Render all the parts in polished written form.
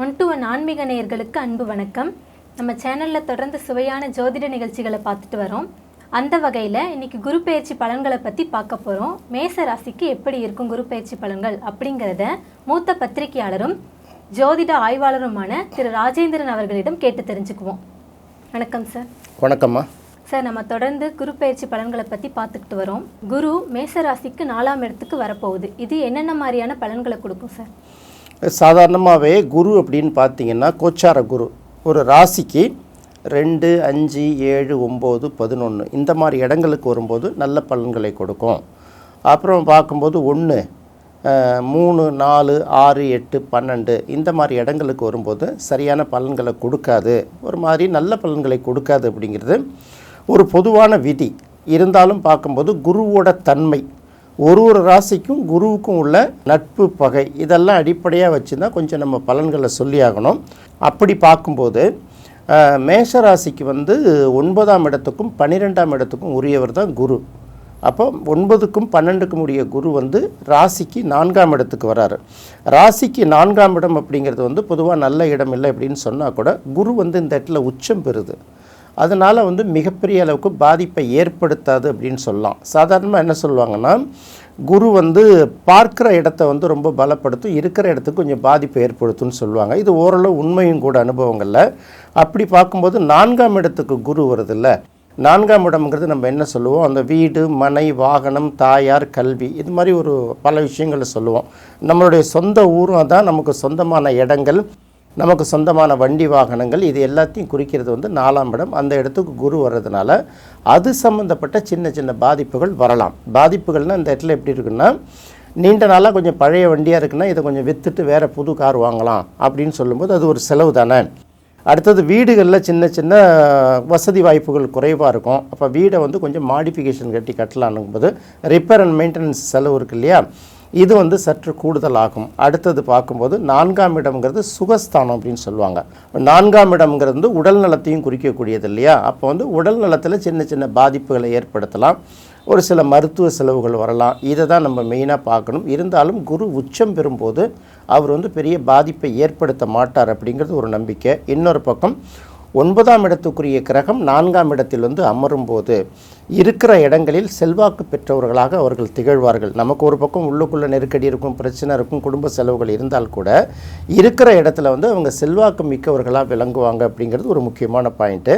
One to one ஆன்மீக நேயர்களுக்கு அன்பு வணக்கம். நம்ம சேனலில் தொடர்ந்து சுவையான ஜோதிட நிகழ்ச்சிகளை பார்த்துட்டு வரோம். அந்த வகையில் இன்னைக்கு குரு பெயர்ச்சி பலன்களை பற்றி பார்க்க போகிறோம். மேச ராசிக்கு எப்படி இருக்கும் குரு பெயர்ச்சி பலன்கள் அப்படிங்கிறத மூத்த பத்திரிகையாளரும் ஜோதிட ஆய்வாளருமான திரு ராஜேந்திரன் அவர்களிடம் கேட்டு தெரிஞ்சுக்குவோம். வணக்கம் சார். வணக்கம்மா. சார், நம்ம தொடர்ந்து குரு பெயர்ச்சி பலன்களை பற்றி பார்த்துக்கிட்டு வரோம். குரு மேச ராசிக்கு 4ஆம் இடத்துக்கு வரப்போகுது. இது என்னென்ன மாதிரியான பலன்களை கொடுக்கும் சார்? சாதாரணமாகவே குரு அப்படின்னு பார்த்தீங்கன்னா கோச்சார குரு ஒரு ராசிக்கு 2, 5, 7, 9, 11 இந்த மாதிரி இடங்களுக்கு வரும்போது நல்ல பலன்களை கொடுக்கும். அப்புறம் பார்க்கும்போது 1, 3, 4, 6, 8, 12 இந்த மாதிரி இடங்களுக்கு வரும்போது சரியான பலன்களை கொடுக்காது, ஒரு மாதிரி நல்ல பலன்களை கொடுக்காது அப்படிங்கிறது ஒரு பொதுவான விதி. இருந்தாலும் பார்க்கும்போது குருவோட தன்மை, ஒரு ராசிக்கும் குருவுக்கும் உள்ள நட்பு பகை இதெல்லாம் அடிப்படையாக வச்சு தான் கொஞ்சம் நம்ம பலன்களை சொல்லி ஆகணும். அப்படி பார்க்கும்போது மேஷ ராசிக்கு 9ஆம் இடத்துக்கும் 12ஆம் இடத்துக்கும் உரியவர் தான் குரு. அப்போ 9க்கும் 12க்கும் உரிய குரு ராசிக்கு 4ஆம் இடத்துக்கு வராரு. ராசிக்கு 4ஆம் இடம் அப்படிங்கிறது பொதுவாக நல்ல இடம் இல்லை அப்படின்னு சொன்னால் கூட குரு இந்த இடத்துல உச்சம் பெறுது. அதனால் மிகப்பெரிய அளவுக்கு பாதிப்பை ஏற்படுத்தாது அப்படின்னு சொல்லலாம். சாதாரணமாக என்ன சொல்லுவாங்கன்னா, குரு பார்க்குற இடத்த ரொம்ப பலப்படுத்தும், இருக்கிற இடத்துக்கு கொஞ்சம் பாதிப்பை ஏற்படுத்தும்னு சொல்லுவாங்க. இது ஓரளவு உண்மையும் கூட அனுபவங்களில். அப்படி பார்க்கும்போது 4ஆம் இடத்துக்கு குரு வருதில்ல, 4ஆம் இடம்ங்கிறது நம்ம என்ன சொல்லுவோம், அந்த வீடு, மனை, வாகனம், தாயார், கல்வி, இது மாதிரி ஒரு பல விஷயங்களை சொல்லுவோம். நம்மளுடைய சொந்த ஊரும் தான் நமக்கு சொந்தமான இடங்கள், நமக்கு சொந்தமான வண்டி வாகனங்கள், இது எல்லாத்தையும் குறிக்கிறது 4ஆம் இடம். அந்த இடத்துக்கு குரு வர்றதுனால அது சம்மந்தப்பட்ட சின்ன சின்ன பாதிப்புகள் வரலாம். பாதிப்புகள்னால் இந்த இடத்துல எப்படி இருக்குன்னா, நீண்ட நாளாக கொஞ்சம் பழைய வண்டியாக இருக்குன்னா இதை கொஞ்சம் விற்றுட்டு வேறு புது கார் வாங்கலாம் அப்படின்னு சொல்லும்போது அது ஒரு செலவு தானே. அடுத்தது வீடுகளில் சின்ன சின்ன வசதி வாய்ப்புகள் குறைவாக இருக்கும். அப்போ வீடை கொஞ்சம் மாடிஃபிகேஷன் கட்டி கட்டலான்னும்போது ரிப்பேர் அண்ட் மெயின்டெனன்ஸ் செலவு இருக்கு இல்லையா, இது சற்று கூடுதல் ஆகும். அடுத்தது பார்க்கும்போது 4ஆம் இடம்ங்கிறது சுகஸ்தானம் அப்படின்னு சொல்லுவாங்க. 4ஆம் இடம்ங்கிறது உடல் நலத்தையும் குறிக்கக்கூடியது இல்லையா. அப்போ உடல் நலத்தில் சின்ன சின்ன பாதிப்புகளை ஏற்படுத்தலாம், ஒரு சில மருத்துவ செலவுகள் வரலாம். இதை தான் நம்ம மெயினாக பார்க்கணும். இருந்தாலும் குரு உச்சம் பெறும்போது அவர் பெரிய பாதிப்பை ஏற்படுத்த மாட்டார் அப்படிங்கிறது ஒரு நம்பிக்கை. இன்னொரு பக்கம் 9ஆம் இடத்துக்குரிய கிரகம் 4ஆம் இடத்தில் அமரும் போது இருக்கிற இடங்களில் செல்வாக்கு பெற்றவர்களாக அவர்கள் திகழ்வார்கள். நமக்கு ஒரு பக்கம் உள்ளுக்குள்ளே நெருக்கடி இருக்கும், பிரச்சனை இருக்கும், குடும்ப செலவுகள் இருந்தால் கூட இருக்கிற இடத்துல அவங்க செல்வாக்கு மிக்கவர்களாக விளங்குவாங்க அப்படிங்கிறது ஒரு முக்கியமான பாயிண்ட்டு.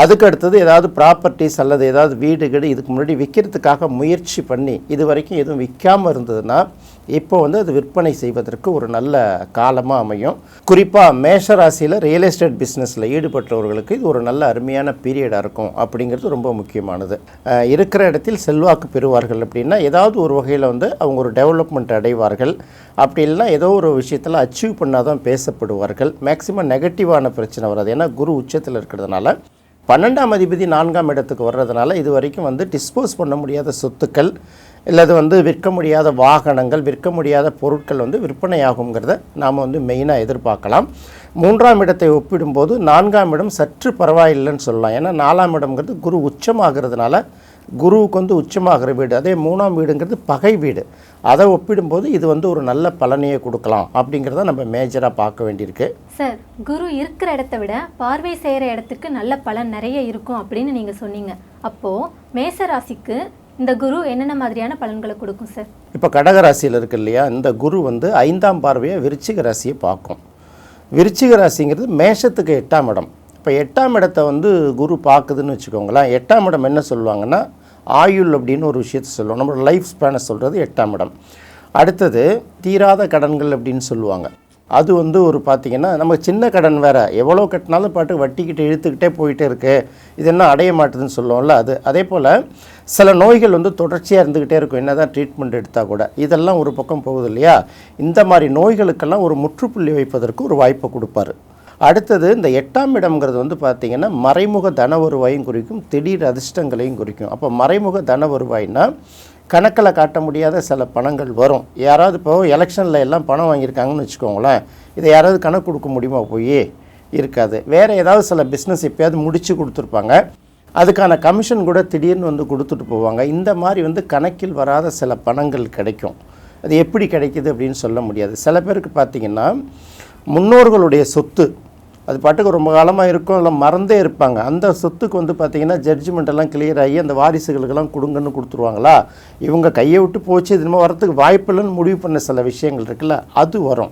அதுக்கு அடுத்தது ஏதாவது ப்ராப்பர்ட்டிஸ் அல்லது ஏதாவது வீடு இதுக்கு முன்னாடி விற்கிறதுக்காக முயற்சி பண்ணி இது வரைக்கும் எதுவும் விற்காமல் இருந்ததுன்னா இப்போ அது விற்பனை செய்வதற்கு ஒரு நல்ல காலமாக அமையும். குறிப்பாக மேஷராசியில் ரியல் எஸ்டேட் பிஸ்னஸில் ஈடுபட்டவர்களுக்கு இது ஒரு நல்ல அருமையான பீரியடாக இருக்கும் அப்படிங்கிறது ரொம்ப முக்கியமானது. இருக்கிற இடத்தில் செல்வாக்கு பெறுவார்கள் அப்படின்னா ஏதாவது ஒரு வகையில் அவங்க ஒரு டெவலப்மெண்ட் அடைவார்கள். அப்படி இல்லைனா ஏதோ ஒரு விஷயத்தில் அச்சீவ் பண்ணால் தான் பேசப்படுவார்கள். மேக்சிமம் நெகட்டிவான பிரச்சனை வராது. ஏன்னா குரு உச்சத்தில் இருக்கிறதுனால 12ஆம் அதிபதி 4ஆம் இடத்துக்கு வர்றதுனால இது வரைக்கும் டிஸ்போஸ் பண்ண முடியாத சொத்துக்கள் இல்லது விற்க முடியாத வாகனங்கள், விற்க முடியாத பொருட்கள் விற்பனையாகுங்கிறத நாம் மெயினாக எதிர்பார்க்கலாம். 3ஆம் இடத்தை ஒப்பிடும்போது 4ஆம் இடம் சற்று பரவாயில்லைன்னு சொல்லலாம். ஏன்னா 4ஆம் இடம்ங்கிறது குரு உச்சமாகிறதுனால குருவுக்கு உச்சமாகிற வீடு. அதே 3ஆம் வீடுங்கிறது பகை வீடு. அதை ஒப்பிடும்போது இது ஒரு நல்ல பலனையை கொடுக்கலாம் அப்படிங்கிறத நம்ம மேஜராக பார்க்க வேண்டியிருக்கு. சார், குரு இருக்கிற இடத்த விட பார்வை செய்கிற இடத்துக்கு நல்ல பலன் நிறைய இருக்கும் அப்படின்னு நீங்கள் சொன்னீங்க. அப்போது மேச ராசிக்கு இந்த குரு என்னென்ன மாதிரியான பலன்களை கொடுக்கும் சார்? இப்போ கடகராசியில் இருக்கு இல்லையா, இந்த குரு 5ஆம் பார்வையை விருச்சிக ராசியை பார்க்கும். விருச்சிக ராசிங்கிறது மேஷத்துக்கு 8ஆம் இடம். இப்போ 8ஆம் இடத்தை குரு பார்க்குதுன்னு வச்சுக்கோங்களேன். 8ஆம் இடம் என்ன சொல்லுவாங்கன்னா ஆயுள் அப்படின்னு ஒரு விஷயத்தை சொல்லுவோம். நம்மளோட லைஃப் ஸ்பேனை சொல்கிறது 8ஆம் இடம். அடுத்தது தீராத கடன்கள் அப்படின்னு சொல்லுவாங்க. அது ஒரு பார்த்திங்கன்னா நம்ம சின்ன கடன் வேறு, எவ்வளோ கட்டினாலும் பாட்டு வட்டிக்கிட்டு இழுத்துக்கிட்டே போயிட்டே இருக்குது, இது என்ன அடைய மாட்டுதுன்னு சொல்லுவோம்ல அது. அதே போல் சில நோய்கள் தொடர்ச்சியாக இருந்துக்கிட்டே இருக்கும், என்ன தான் ட்ரீட்மெண்ட் எடுத்தால் கூட. இதெல்லாம் ஒரு பக்கம் போகுது இல்லையா. இந்த மாதிரி நோய்களுக்கெல்லாம் ஒரு முற்றுப்புள்ளி வைப்பதற்கு ஒரு வாய்ப்பை கொடுப்பார். அடுத்தது இந்த 8ஆம் இடம்ங்கிறது பார்த்திங்கன்னா மறைமுக தன வருவாயும் குறிக்கும், திடீர் அதிர்ஷ்டங்களையும் குறிக்கும். அப்போ மறைமுக தன வருவாய்னா கணக்கில் காட்ட முடியாத சில பணங்கள் வரும். யாராவது இப்போது எலெக்ஷனில் எல்லாம் பணம் வாங்கியிருக்காங்கன்னு வச்சுக்கோங்களேன், இதை யாராவது கணக்கு கொடுக்க முடியுமா? போய் இருக்காது. வேறு ஏதாவது சில பிஸ்னஸ் எப்போயாவது முடித்து கொடுத்துருப்பாங்க, அதுக்கான கமிஷன் கூட திடீர்னு கொடுத்துட்டு போவாங்க. இந்த மாதிரி கணக்கில் வராத சில பணங்கள் கிடைக்கும். அது எப்படி கிடைக்கிது அப்படின்னு சொல்ல முடியாது. சில பேருக்கு பார்த்திங்கன்னா முன்னோர்களுடைய சொத்து அது பாட்டுக்கு ரொம்ப காலமாக இருக்கும், இல்லை மறந்தே இருப்பாங்க. அந்த சொத்துக்கு வந்து பார்த்திங்கன்னா ஜட்ஜ்மெண்ட் எல்லாம் கிளியர் ஆகி அந்த வாரிசுகளுக்கெல்லாம் கொடுங்கன்னு கொடுத்துருவாங்களா, இவங்க கையை விட்டு போச்சு இதுமாதிரி வரத்துக்கு வாய்ப்பு இல்லைன்னு முடிவு பண்ண சில விஷயங்கள் இருக்குல்ல, அது வரும்.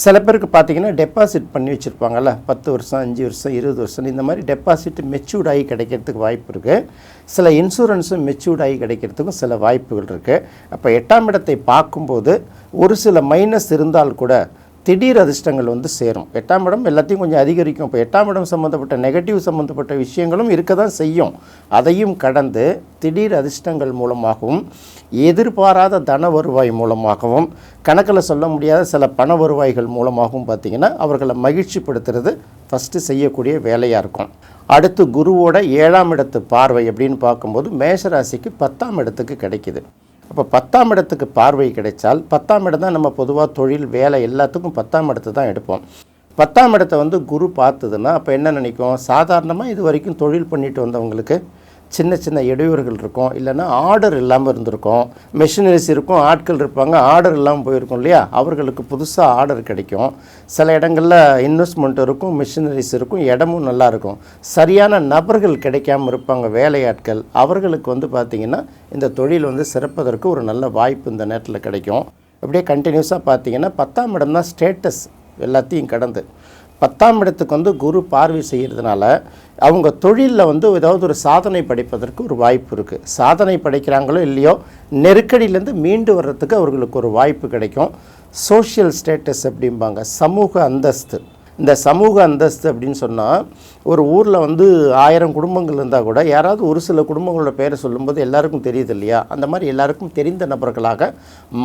சில பேருக்கு பார்த்திங்கன்னா டெபாசிட் பண்ணி வச்சுருப்பாங்கல்ல, 10 வருஷம் 5 வருஷம் 20 வருஷம் இந்த மாதிரி டெபாசிட் மெச்சூர்ட் ஆகி கிடைக்கிறதுக்கு வாய்ப்பு இருக்குது. சில இன்சூரன்ஸும் மெச்சூர்ட் ஆகி கிடைக்கிறதுக்கும் சில வாய்ப்புகள் இருக்குது. அப்போ 8ஆம் இடத்தை பார்க்கும்போது ஒரு சில மைனஸ் இருந்தால் கூட திடீர் அதிர்ஷ்டங்கள் வந்து சேரும். 8ஆம் இடம் எல்லாத்தையும் கொஞ்சம் அதிகரிக்கும். இப்போ 8ஆம் இடம் சம்மந்தப்பட்ட நெகட்டிவ் சம்மந்தப்பட்ட விஷயங்களும் இருக்க தான் செய்யும். அதையும் கடந்து திடீர் அதிர்ஷ்டங்கள் மூலமாகவும் எதிர்பாராத தன வருவாய் மூலமாகவும் கணக்கில் சொல்ல முடியாத சில பண வருவாய்கள் மூலமாகவும் பார்த்திங்கன்னா அவர்களை மகிழ்ச்சிப்படுத்துறது ஃபஸ்ட்டு செய்யக்கூடிய வேலையாக இருக்கும். அடுத்து குருவோட 7ஆம் இடத்து பார்வை அப்படின்னு பார்க்கும்போது மேஷராசிக்கு 10ஆம் இடத்துக்கு கிடைக்கிது. அப்போ 10ஆம் இடத்துக்கு பார்வை கிடைச்சால் 10ஆம் இடம் தான் நம்ம பொதுவாக தொழில் வேலை எல்லாத்துக்கும் 10ஆம் இடத்தை தான் எடுப்போம். 10ஆம் இடத்தை வந்து குரு பார்த்ததுன்னா அப்போ என்ன நினைக்கும், சாதாரணமாக இது வரைக்கும் தொழில் பண்ணிட்டு வந்தவங்களுக்கு சின்ன சின்ன இடையூறுகள் இருக்கும், இல்லைன்னா ஆர்டர் இல்லாமல் இருந்திருக்கும், மெஷினரிஸ் இருக்கும், ஆட்கள் இருப்பாங்க, ஆர்டர் இல்லாமல் போயிருக்கும் இல்லையா, அவர்களுக்கு புதுசாக ஆர்டர் கிடைக்கும். சில இடங்களில் இன்வெஸ்ட்மெண்ட் இருக்கும், மிஷினரிஸ் இருக்கும், இடமும் நல்லா இருக்கும். சரியான நபர்கள் கிடைக்காமல் இருப்பாங்க, வேலையாட்கள், அவர்களுக்கு வந்து பார்த்திங்கன்னா இந்த தொழில் வந்து சிறப்பதற்கு ஒரு நல்ல வாய்ப்பு இந்த நேரத்தில் கிடைக்கும். அப்படியே கண்டினியூஸாக பார்த்திங்கன்னா 10ஆம் இடம் தான் ஸ்டேட்டஸ் எல்லாத்தையும் கடந்து. 10ஆம் இடத்துக்கு வந்து குரு பார்வை செய்கிறதுனால அவங்க தொழிலில் வந்து ஏதாவது ஒரு சாதனை படைப்பதற்கு ஒரு வாய்ப்பு இருக்குது. சாதனை படைக்கிறாங்களோ இல்லையோ நெருக்கடியிலேருந்து மீண்டு வர்றதுக்கு அவர்களுக்கு ஒரு வாய்ப்பு கிடைக்கும். சோஷியல் ஸ்டேட்டஸ் அப்படிம்பாங்க, சமூக அந்தஸ்து. இந்த சமூக அந்தஸ்து அப்படின்னு சொன்னால் ஒரு ஊரில் வந்து 1000 குடும்பங்கள் இருந்தால் கூட யாராவது ஒரு சில குடும்பங்களோட பேரை சொல்லும்போது எல்லாருக்கும் தெரியுது இல்லையா, அந்த மாதிரி எல்லாருக்கும் தெரிந்த நபர்களாக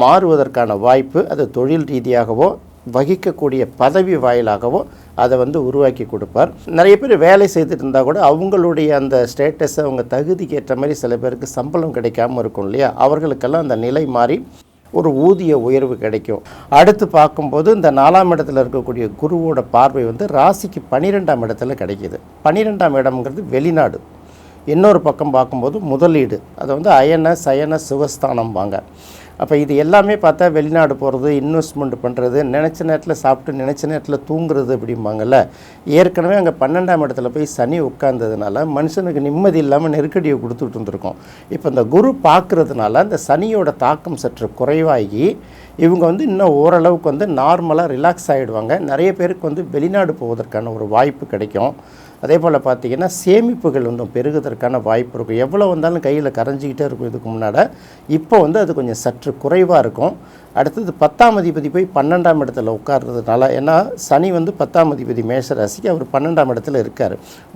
மாறுவதற்கான வாய்ப்பு அது தொழில் ரீதியாகவோ வகிக்கக்கூடிய பதவி வாயிலாகவோ அதை வந்து உருவாக்கி கொடுப்பார். நிறைய பேர் வேலை செய்துட்டு இருந்தால் கூட அவங்களுடைய அந்த ஸ்டேட்டஸை அவங்க தகுதிக்கு ஏற்ற மாதிரி சில பேருக்கு சம்பளம் கிடைக்காமல் இருக்கும் இல்லையா, அவர்களுக்கெல்லாம் அந்த நிலை மாறி ஒரு ஊதிய உயர்வு கிடைக்கும். அடுத்து பார்க்கும்போது இந்த 4ஆம் இடத்துல இருக்கக்கூடிய குருவோட பார்வை வந்து ராசிக்கு 12ஆம் இடத்துல கிடைக்கிது. 12ஆம் இடம்ங்கிறது வெளிநாடு. இன்னொரு பக்கம் பார்க்கும்போது முதலீடு, அதை வந்து அயன சயன சுகஸ்தானம் வாங்க. அப்போ இது எல்லாமே பார்த்தா வெளிநாடு போகிறது, இன்வெஸ்ட்மெண்ட் பண்ணுறது, நினச்ச நேரத்தில் சாப்பிட்டு நினச்ச நேரத்தில் தூங்குறது அப்படிம்பாங்கள்ல. ஏற்கனவே அங்கே 12ஆம் இடத்துல போய் சனி உட்கார்ந்ததுனால மனுஷனுக்கு நிம்மதி இல்லாமல் நெருக்கடியை கொடுத்துட்டு இருந்திருக்கும். இப்போ இந்த குரு பார்க்குறதுனால அந்த சனியோட தாக்கம் சற்று குறைவாகி இவங்க வந்து இன்னும் ஓரளவுக்கு வந்து நார்மலாக ரிலாக்ஸ் ஆகிடுவாங்க. நிறைய பேருக்கு வந்து வெளிநாடு போவதற்கான ஒரு வாய்ப்பு கிடைக்கும். அதே போல் பார்த்திங்கன்னா சேமிப்புகள் வந்து பெருகுவதற்கான வாய்ப்பு இருக்கும். எவ்வளோ வந்தாலும் கையில் கரைஞ்சிக்கிட்டே இருக்கும் இதுக்கு முன்னாடி. இப்போ வந்து அது கொஞ்சம் சற்று குறைவாக இருக்கும். அடுத்தது 10ஆம் அதிபதி போய் 12ஆம் இடத்துல உட்கார்றதுனால, ஏன்னா சனி வந்து 10ஆம் அதிபதி மேஷராசிக்கு, அவர் 12ஆம் இடத்துல இருக்கார்.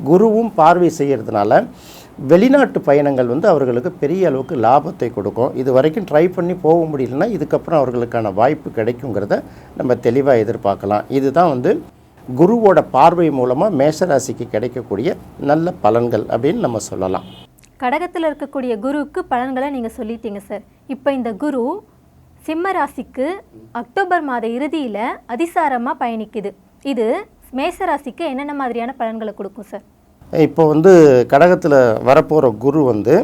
குருவும் பார்வை செய்கிறதுனால வெளிநாட்டு பயணங்கள் வந்து அவர்களுக்கு பெரிய அளவுக்கு லாபத்தை கொடுக்கும். இது வரைக்கும் ட்ரை பண்ணி போக முடியலன்னா இதுக்கப்புறம் அவர்களுக்கான வாய்ப்பு கிடைக்குங்கிறத நம்ம தெளிவாக எதிர்பார்க்கலாம். இதுதான் வந்து குருவோட பார்வை மூலமாக மேஷராசிக்கு கிடைக்கக்கூடிய நல்ல பலன்கள் அப்படின்னு நம்ம சொல்லலாம். கடகத்தில் இருக்கக்கூடிய குருவுக்கு பலன்களை நீங்கள் சொல்லிட்டீங்க சார். இப்போ இந்த குரு சிம்ம ராசிக்கு அக்டோபர் மாத இறுதியில் அதிசாரமாக பயணிக்குது. இது மேஷராசிக்கு என்னென்ன மாதிரியான பலன்களை கொடுக்கும் சார்? இப்போ வந்து கடகத்தில் வரப்போகிற குரு வந்து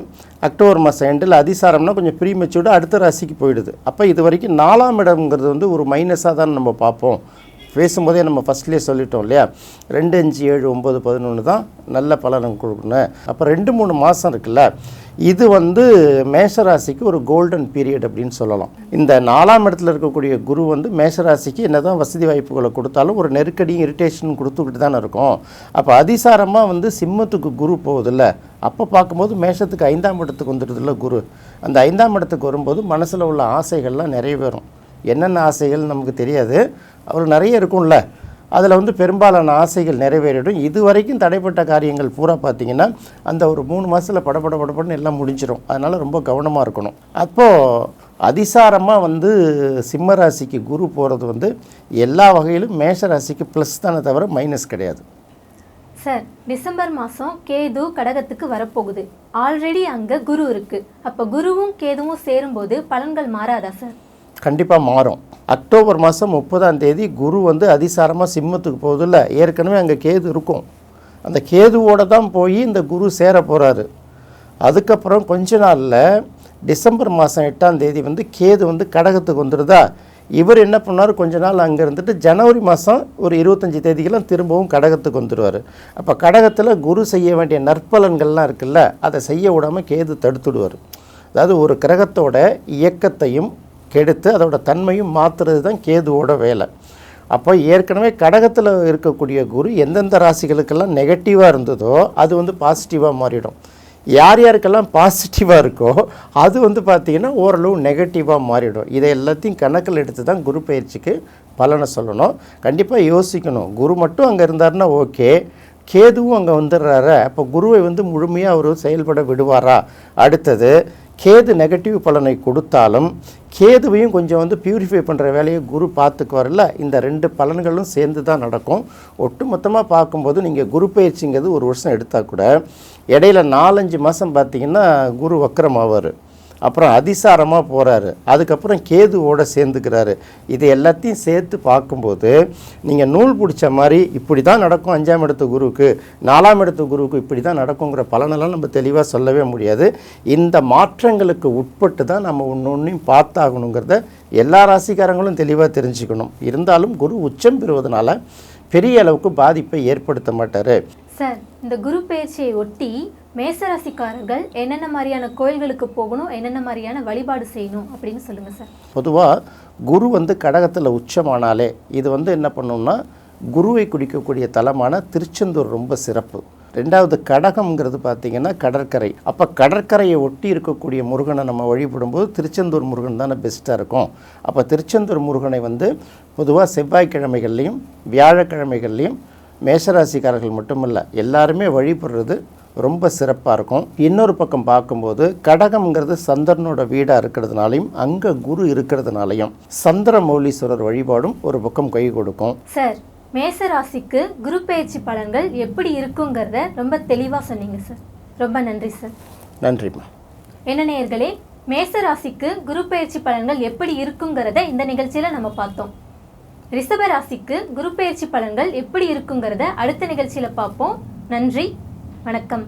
அக்டோபர் மாதம் எண்டில் அதிசாரம்னா கொஞ்சம் ப்ரீமெச்சூர்டாக அடுத்த ராசிக்கு போயிடுது. அப்போ இது வரைக்கும் 4ஆம் இடம்ங்கிறது வந்து ஒரு மைனஸாக தான் நம்ம பார்ப்போம். பேசும்போதே நம்ம ஃபஸ்ட்லேயே சொல்லிட்டோம் இல்லையா, 2, 5, 7, 9, 11 தான் நல்ல பலனை கொடுக்கணும். அப்போ 2-3 மாதம் இருக்குல்ல, இது வந்து மேஷராசிக்கு ஒரு கோல்டன் பீரியட் அப்படின்னு சொல்லலாம். இந்த 4ஆம் இடத்துல இருக்கக்கூடிய குரு வந்து மேஷராசிக்கு என்ன தான் வசதி வாய்ப்புகளை கொடுத்தாலும் ஒரு நெருக்கடியும் இரிட்டேஷனும் கொடுத்துக்கிட்டு தானே இருக்கும். அப்போ அதிசாரமாக வந்து சிம்மத்துக்கு குரு போகுதில்ல, அப்போ பார்க்கும்போது மேஷத்துக்கு 5ஆம் இடத்துக்கு வந்துடுதில்ல குரு. அந்த 5ஆம் இடத்துக்கு வரும்போது மனசில் உள்ள ஆசைகள்லாம் நிறைவேறும். என்னென்ன ஆசைகள் நமக்கு தெரியாது, அவர் நிறைய இருக்கும்ல, அதில் வந்து பெரும்பாலான ஆசைகள் நிறைவேறிடும். இது வரைக்கும் தடைப்பட்ட காரியங்கள் பூரா பார்த்திங்கன்னா அந்த ஒரு 3 மாதத்தில் படப்படன்னு எல்லாம் முடிஞ்சிடும். அதனால் ரொம்ப கவனமாக இருக்கணும். அப்போது அதிசாரமாக வந்து சிம்ம ராசிக்கு குரு போகிறது வந்து எல்லா வகையிலும் மேஷ ராசிக்கு ப்ளஸ் தானே தவிர மைனஸ் கிடையாது. சார், டிசம்பர் மாதம் கேது கடகத்துக்கு வரப்போகுது. ஆல்ரெடி அங்கே குரு இருக்குது. அப்போ குருவும் கேதுவும் சேரும்போது பலன்கள் மாறாதா சார்? கண்டிப்பாக மாறும். அக்டோபர் மாதம் 30ஆம் தேதி குரு வந்து அதிசாரமாக சிம்மத்துக்கு போகுதில்ல, ஏற்கனவே அங்கே கேது இருக்கும். அந்த கேதுவோடு தான் போய் இந்த குரு சேர போகிறாரு. அதுக்கப்புறம் கொஞ்ச நாளில் டிசம்பர் மாதம் 8ஆம் தேதி வந்து கேது வந்து கடகத்துக்கு வந்துடுதா. இவர் என்ன பண்ணார், கொஞ்ச நாள் அங்கே இருந்துட்டு ஜனவரி மாதம் ஒரு 25 தேதிக்கெல்லாம் திரும்பவும் கடகத்துக்கு வந்துடுவார். அப்போ கடகத்தில் குரு செய்ய வேண்டிய நற்பலன்கள்லாம் இருக்குல்ல, அதை செய்ய விடாமல் கேது தடுத்துடுவார். அதாவது ஒரு கிரகத்தோட இயக்கத்தையும் கெடுத்து அதோட தன்மையும் மாற்றுறது தான் கேதுவோட வேலை. அப்போ ஏற்கனவே கடகத்தில் இருக்கக்கூடிய குரு எந்தெந்த ராசிகளுக்கெல்லாம் நெகட்டிவாக இருந்ததோ அது வந்து பாசிட்டிவாக மாறிடும். யார் யாருக்கெல்லாம் பாசிட்டிவாக இருக்கோ அது வந்து பார்த்திங்கன்னா ஓரளவு நெகட்டிவாக மாறிடும். இதை எல்லாத்தையும் கணக்கில் எடுத்து தான் குரு பயிற்சிக்கு பலனை சொல்லணும். கண்டிப்பாக யோசிக்கணும். குரு மட்டும் அங்கே இருந்தாருன்னா ஓகே, கேதுவும் அங்கே வந்துடுறாரு, அப்போ குருவை வந்து முழுமையாக அவர் செயல்பட விடுவாரா? அடுத்தது கேது நெகட்டிவ் பலனை கொடுத்தாலும் கேதுவையும் கொஞ்சம் வந்து பியூரிஃபை பண்ணுற வேலையை குரு பார்த்துக்குவார்ல. இந்த 2 பலன்களும் சேர்ந்து தான் நடக்கும். ஒட்டு மொத்தமாக பார்க்கும்போது நீங்கள் குரு பயிற்சிங்கிறது ஒரு வருஷம் எடுத்தால் கூட இடையில 4-5 மாதம் பார்த்திங்கன்னா குரு வக்கரமாவார், அப்புறம் அதிசாரமாக போகிறாரு, அதுக்கப்புறம் கேதுவோடு சேர்ந்துக்கிறாரு. இது எல்லாத்தையும் சேர்த்து பார்க்கும்போது நீங்கள் நூல் பிடிச்ச மாதிரி இப்படி தான் நடக்கும் 5ஆம் இடத்து குருவுக்கு 4ஆம் இடத்து குருவுக்கு இப்படி தான் நடக்குங்கிற பலனெல்லாம் நம்ம தெளிவாக சொல்லவே முடியாது. இந்த மாற்றங்களுக்கு உட்பட்டு தான் நம்ம ஒன்றையும் பார்த்தாகணுங்கிறத எல்லா ராசிக்காரங்களும் தெளிவாக தெரிஞ்சுக்கணும். இருந்தாலும் குரு உச்சம் பெறுவதனால பெரிய அளவுக்கு பாதிப்பை ஏற்படுத்த மாட்டார். சார், இந்த குரு பயிற்சியை ஒட்டி மேசராசிக்காரர்கள் என்னென்ன மாதிரியான கோயில்களுக்கு போகணும், என்னென்ன மாதிரியான வழிபாடு செய்யணும் அப்படின்னு சொல்லுங்கள் சார். பொதுவாக குரு வந்து கடகத்தில் உச்சமானாலே இது வந்து என்ன பண்ணணும்னா குருவை குறிக்கக்கூடிய தலமான திருச்செந்தூர் ரொம்ப சிறப்பு. 2வது கடகம்ங்கிறது பார்த்திங்கன்னா கடற்கரை. அப்போ கடற்கரையை ஒட்டி இருக்கக்கூடிய முருகனை நம்ம வழிபடும்போது திருச்செந்தூர் முருகன் தானே பெஸ்ட்டாக இருக்கும். அப்போ திருச்செந்தூர் முருகனை வந்து பொதுவாக செவ்வாய்க்கிழமைகள்லையும் வியாழக்கிழமைகள்லையும் மேஷராசிக்காரர்கள் மட்டுமல்ல எல்லாருமே வழிபடுறது ரொம்ப சிறப்பாக இருக்கும். இன்னொரு பக்கம் பார்க்கும்போது கடகம்ங்கிறது சந்திரனோட வீடாக இருக்கிறதுனாலையும் அங்கே குரு இருக்கிறதுனாலையும் சந்திரமௌலீஸ்வரர் வழிபாடும் ஒரு பக்கம் கை கொடுக்கும். சார், மேசராசிக்கு குரு பயிற்சி பலன்கள் எப்படி இருக்குங்கிறத ரொம்ப தெளிவாக சொன்னீங்க சார். ரொம்ப நன்றி சார். நன்றிம்மா. என்ன நேயர்களே, மேசராசிக்கு குரு பயிற்சி பலன்கள் எப்படி இருக்குங்கிறத இந்த நிகழ்ச்சியில் நம்ம பார்த்தோம். ரிஷப ராசிக்கு குரு பயிற்சி பலன்கள் எப்படி இருக்குங்கிறத அடுத்த நிகழ்ச்சியில் பார்ப்போம். நன்றி, வணக்கம்.